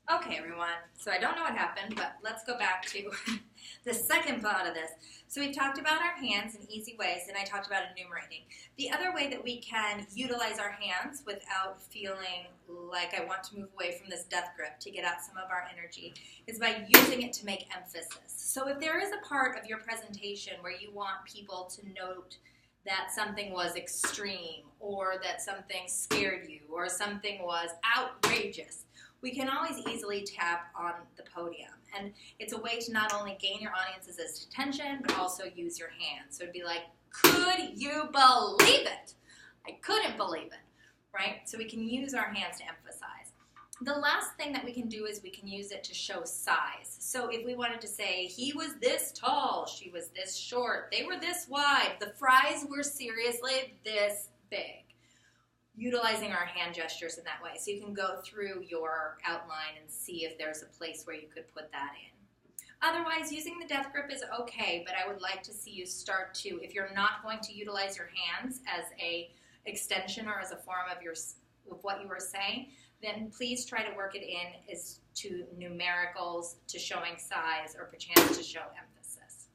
Okay, everyone, so I don't know what happened, but let's go back to the second part of this. So we've talked about our hands in easy ways, and I talked about enumerating. The other way that we can utilize our hands without feeling like I want to move away from this death grip to get out some of our energy is by using it to make emphasis. So if there is a part of your presentation where you want people to note that something was extreme, or that something scared you, or something was outrageous, we can always easily tap on the podium. And it's a way to not only gain your audience's attention, but also use your hands. So it'd be like, could you believe it? I couldn't believe it, right? So we can use our hands to emphasize. The last thing that we can do is we can use it to show size. So if we wanted to say, he was this tall, she was this short, they were this wide, the fries were seriously this big. Utilizing our hand gestures in that way. So you can go through your outline and see if there's a place where you could put that in. Otherwise, using the death grip is okay, but I would like to see you start to, if you're not going to utilize your hands as a extension or as a form of what you were saying, then please try to work it in as to numericals, to showing size, or perchance to show emphasis.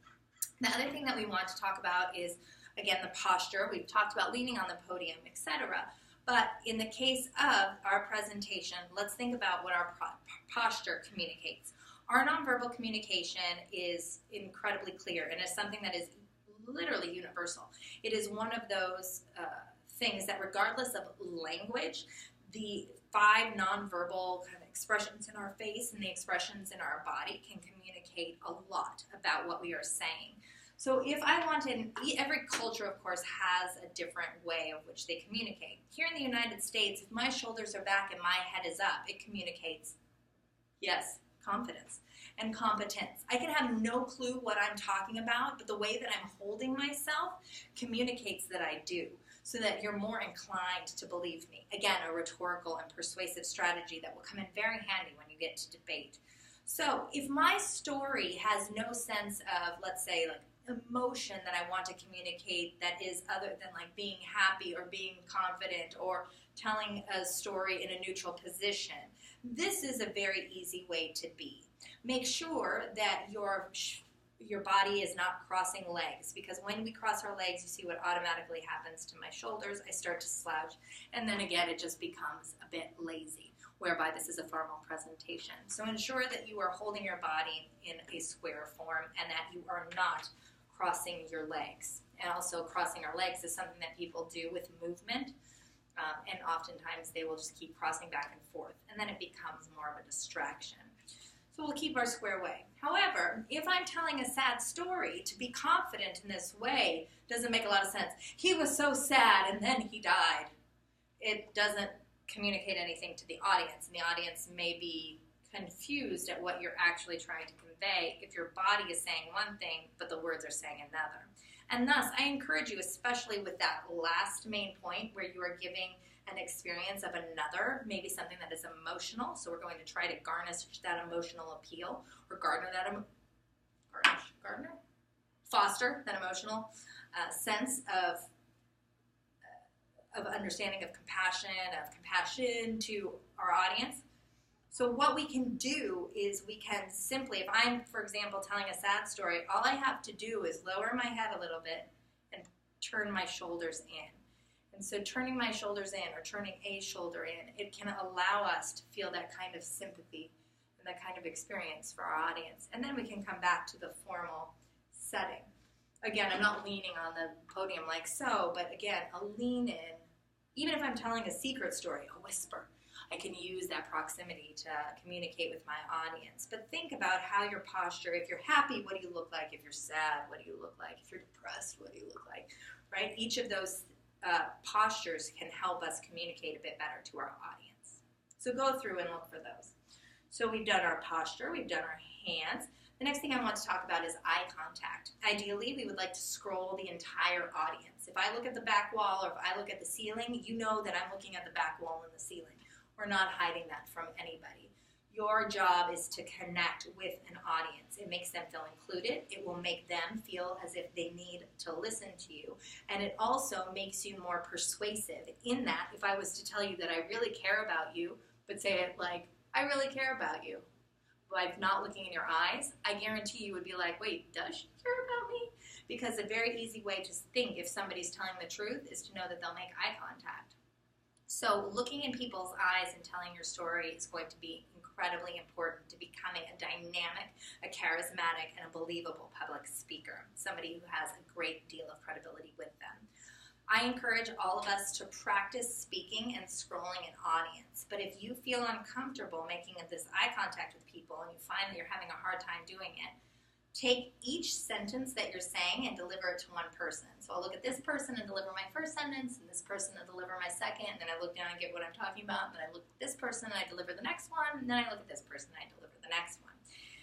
The other thing that we want to talk about is, again, the posture. We've talked about leaning on the podium, etc. But in the case of our presentation, let's think about what our posture communicates. Our nonverbal communication is incredibly clear and is something that is literally universal. It is one of those things that regardless of language, the 5 nonverbal kind of expressions in our face and the expressions in our body can communicate a lot about what we are saying. So if I wanted, every culture, of course, has a different way of which they communicate. Here in the United States, if my shoulders are back and my head is up, it communicates, yes, confidence and competence. I can have no clue what I'm talking about, but the way that I'm holding myself communicates that I do, so that you're more inclined to believe me. Again, a rhetorical and persuasive strategy that will come in very handy when you get to debate. So if my story has no sense of, let's say, like, emotion that I want to communicate that is other than like being happy or being confident or telling a story in a neutral position, this is a very easy way to be. Make sure that your body is not crossing legs, because when we cross our legs, you see what automatically happens to my shoulders. I start to slouch, and then again it just becomes a bit lazy, whereby this is a formal presentation. So ensure that you are holding your body in a square form and that you are not crossing your legs. And also crossing our legs is something that people do with movement, and oftentimes they will just keep crossing back and forth, and then it becomes more of a distraction. So we'll keep our square way. However, if I'm telling a sad story, to be confident in this way doesn't make a lot of sense. He was so sad and then he died. It doesn't communicate anything to the audience, and the audience may be confused at what you're actually trying to convey if your body is saying one thing but the words are saying another. And thus, I encourage you, especially with that last main point where you are giving an experience of another, maybe something that is emotional, so we're going to try to garnish that emotional appeal, or foster that emotional sense of understanding, of compassion to our audience. So what we can do is we can simply, if I'm, for example, telling a sad story, all I have to do is lower my head a little bit and turn my shoulders in. And so turning my shoulders in, or turning a shoulder in, it can allow us to feel that kind of sympathy and that kind of experience for our audience. And then we can come back to the formal setting. Again, I'm not leaning on the podium like so, but again, a lean in. Even if I'm telling a secret story, a whisper, I can use that proximity to communicate with my audience. But think about how your posture, if you're happy, what do you look like? If you're sad, what do you look like? If you're depressed, what do you look like? Right? Each of those postures can help us communicate a bit better to our audience. So go through and look for those. So we've done our posture, we've done our hands. The next thing I want to talk about is eye contact. Ideally, we would like to scroll the entire audience. If I look at the back wall, or if I look at the ceiling, you know that I'm looking at the back wall and the ceiling. We're not hiding that from anybody. Your job is to connect with an audience. It makes them feel included. It will make them feel as if they need to listen to you. And it also makes you more persuasive in that if I was to tell you that I really care about you, but say it like I really care about you. By not looking in your eyes, I guarantee you would be like, wait, does she care about me? Because a very easy way to think if somebody's telling the truth is to know that they'll make eye contact. So looking in people's eyes and telling your story is going to be incredibly important to becoming a dynamic, a charismatic, and a believable public speaker, somebody who has a great deal of credibility with them. I encourage all of us to practice speaking and scrolling an audience. But if you feel uncomfortable making this eye contact with people and you find that you're having a hard time doing it, take each sentence that you're saying and deliver it to one person. So I'll look at this person and deliver my first sentence, and this person and deliver my second, and then I look down and get what I'm talking about, and then I look at this person and I deliver the next one, and then I look at this person and I deliver the next one.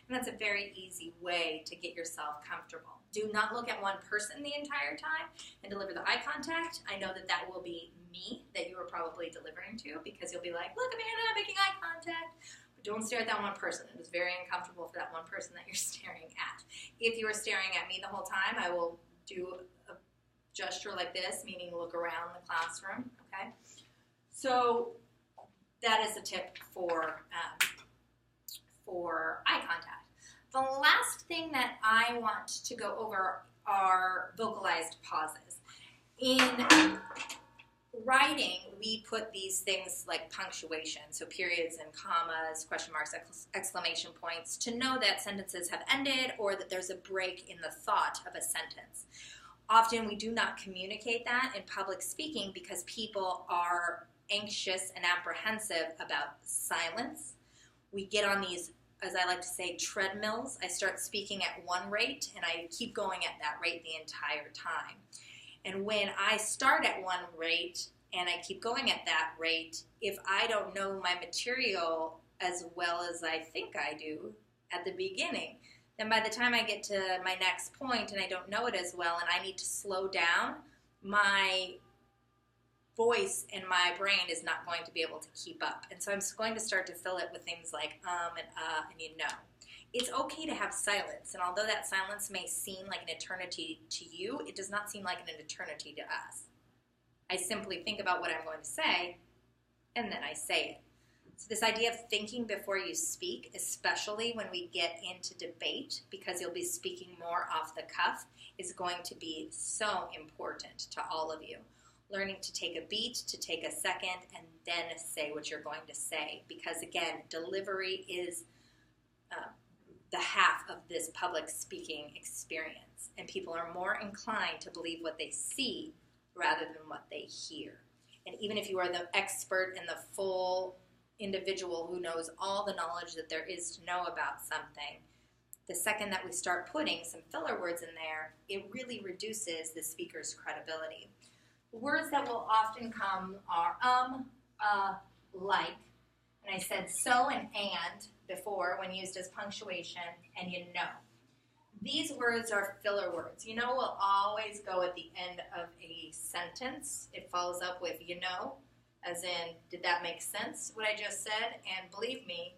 And that's a very easy way to get yourself comfortable. Do not look at one person the entire time and deliver the eye contact. I know that that will be me that you are probably delivering to, because you'll be like, look, Amanda, I'm making eye contact. But don't stare at that one person. It is very uncomfortable for that one person that you're staring at. If you are staring at me the whole time, I will do a gesture like this, meaning look around the classroom, okay? So that is a tip for eye contact. The last thing that I want to go over are vocalized pauses. In writing, we put these things like punctuation, so periods and commas, question marks, exclamation points, to know that sentences have ended or that there's a break in the thought of a sentence. Often we do not communicate that in public speaking because people are anxious and apprehensive about silence. We get on these, as I like to say, treadmills. I start speaking at one rate and I keep going at that rate the entire time. And when I start at one rate and I keep going at that rate, if I don't know my material as well as I think I do at the beginning, then by the time I get to my next point and I don't know it as well and I need to slow down, my voice and my brain is not going to be able to keep up. And so I'm going to start to fill it with things like and you know. It's okay to have silence, and although that silence may seem like an eternity to you, it does not seem like an eternity to us. I simply think about what I'm going to say, and then I say it. So this idea of thinking before you speak, especially when we get into debate, because you'll be speaking more off the cuff, is going to be so important to all of you. Learning to take a beat, to take a second, and then say what you're going to say. Because again, delivery is the half of this public speaking experience. And people are more inclined to believe what they see rather than what they hear. And even if you are the expert and the full individual who knows all the knowledge that there is to know about something, the second that we start putting some filler words in there, it really reduces the speaker's credibility. Words that will often come are like, and I said so and before when used as punctuation, and you know. These words are filler words. You know will always go at the end of a sentence. It follows up with you know, as in, did that make sense, what I just said? And believe me,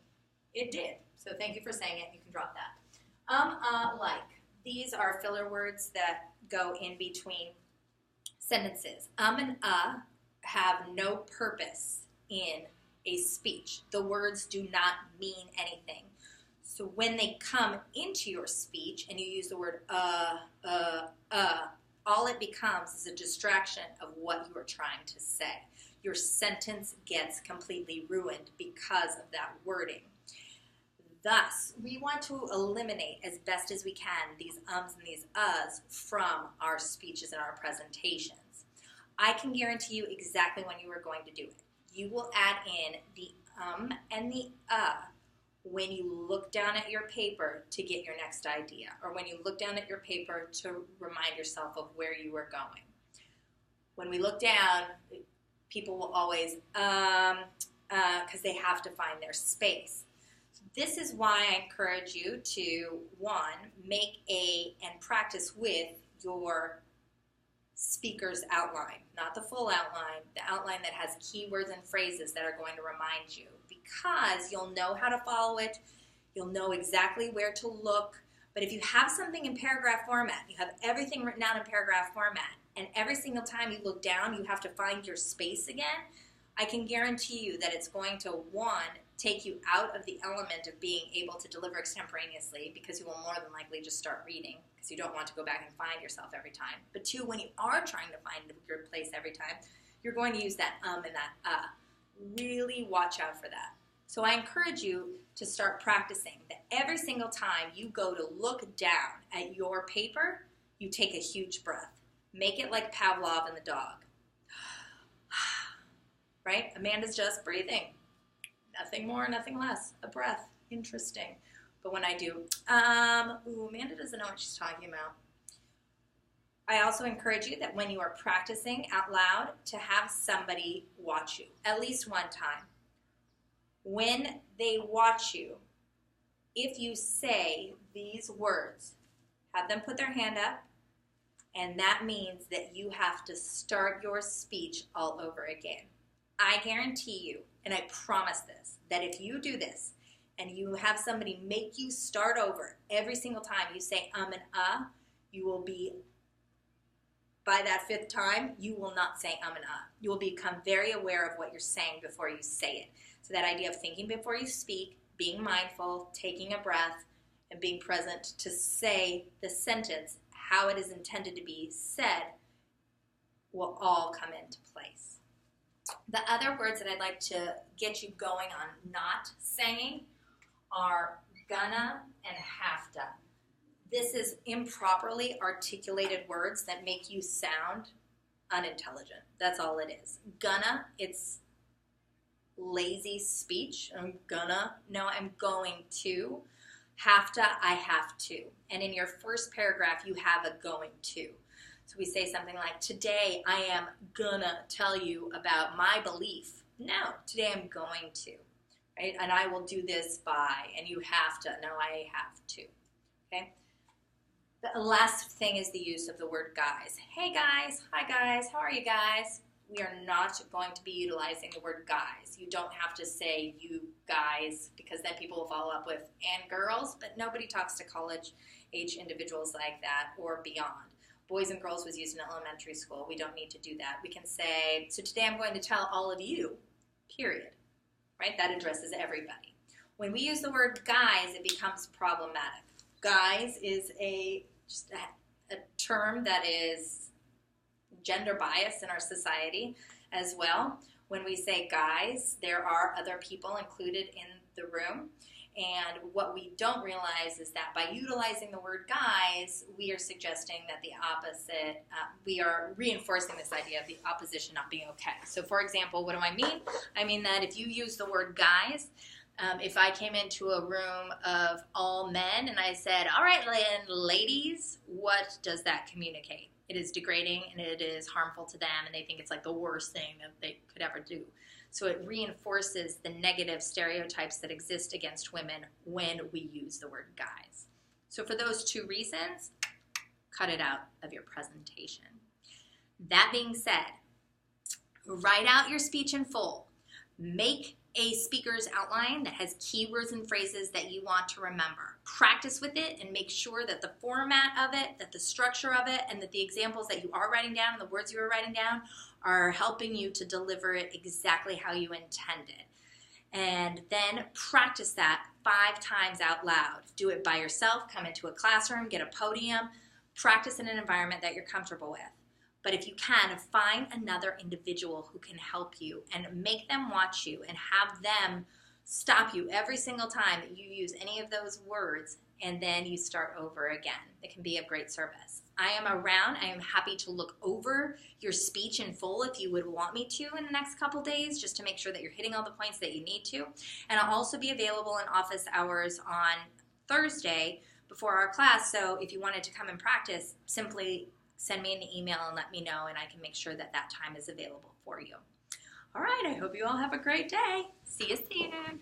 it did. So thank you for saying it. You can drop that. Like. These are filler words that go in between sentences. And have no purpose in a speech. The words do not mean anything. So when they come into your speech and you use the word all it becomes is a distraction of what you are trying to say. Your sentence gets completely ruined because of that wording. Thus, we want to eliminate as best as we can these ums and these uhs from our speeches and our presentations. I can guarantee you exactly when you are going to do it. You will add in the and the when you look down at your paper to get your next idea, or when you look down at your paper to remind yourself of where you are going. When we look down, people will always, because they have to find their space. This is why I encourage you to, one, make and practice with your speaker's outline, not the full outline, the outline that has keywords and phrases that are going to remind you, because you'll know how to follow it, you'll know exactly where to look. But if you have something in paragraph format, you have everything written down in paragraph format, and every single time you look down, you have to find your space again, I can guarantee you that it's going to, one, take you out of the element of being able to deliver extemporaneously, because you will more than likely just start reading because you don't want to go back and find yourself every time. But two, when you are trying to find your place every time, you're going to use that and that Really watch out for that. So I encourage you to start practicing that every single time you go to look down at your paper, you take a huge breath. Make it like Pavlov and the dog. Right? Amanda's just breathing. Nothing more, nothing less. A breath. Interesting. But when I do, Amanda doesn't know what she's talking about. I also encourage you that when you are practicing out loud to have somebody watch you, at least one time. When they watch you, if you say these words, have them put their hand up, and that means that you have to start your speech all over again. I guarantee you, and I promise this, that if you do this and you have somebody make you start over every single time you say and you will be, by that fifth time, you will not say and You will become very aware of what you're saying before you say it. So that idea of thinking before you speak, being mindful, taking a breath, and being present to say the sentence how it is intended to be said will all come into place. The other words that I'd like to get you going on not saying are gonna and have to. This is improperly articulated words that make you sound unintelligent. That's all it is. Gonna, it's lazy speech. I'm gonna, no, I'm going to. Have to, I have to. And in your first paragraph, you have a going to. So we say something like, today I am gonna tell you about my belief. No, today I'm going to, right? And I will do this by, and you have to. No, I have to, okay? The last thing is the use of the word guys. Hey guys, hi guys, how are you guys? We are not going to be utilizing the word guys. You don't have to say you guys, because then people will follow up with and girls, but nobody talks to college-age individuals like that or beyond. Boys and girls was used in elementary school. We don't need to do that. We can say, so today I'm going to tell all of you, period. Right? That addresses everybody. When we use the word guys, it becomes problematic. Guys is just a term that is gender bias in our society as well. When we say guys, there are other people included in the room. And what we don't realize is that by utilizing the word guys, we are suggesting that the opposite, we are reinforcing this idea of the opposition not being okay. So for example, what do I mean? I mean that if you use the word guys, if I came into a room of all men and I said, all right, ladies, what does that communicate? It is degrading and it is harmful to them, and they think it's like the worst thing that they could ever do. So it reinforces the negative stereotypes that exist against women when we use the word guys. So for those two reasons, cut it out of your presentation. That being said, write out your speech in full. Make a speaker's outline that has keywords and phrases that you want to remember. Practice with it and make sure that the format of it, that the structure of it, and that the examples that you are writing down and the words you are writing down are helping you to deliver it exactly how you intended. And then practice that 5 times out loud. Do it by yourself, come into a classroom, get a podium, practice in an environment that you're comfortable with. But if you can, find another individual who can help you and make them watch you and have them stop you every single time that you use any of those words, and then you start over again. It can be of great service. I am around. I am happy to look over your speech in full if you would want me to in the next couple days, just to make sure that you're hitting all the points that you need to. And I'll also be available in office hours on Thursday before our class, so if you wanted to come and practice, simply send me an email and let me know, and I can make sure that that time is available for you. All right, I hope you all have a great day. See you soon.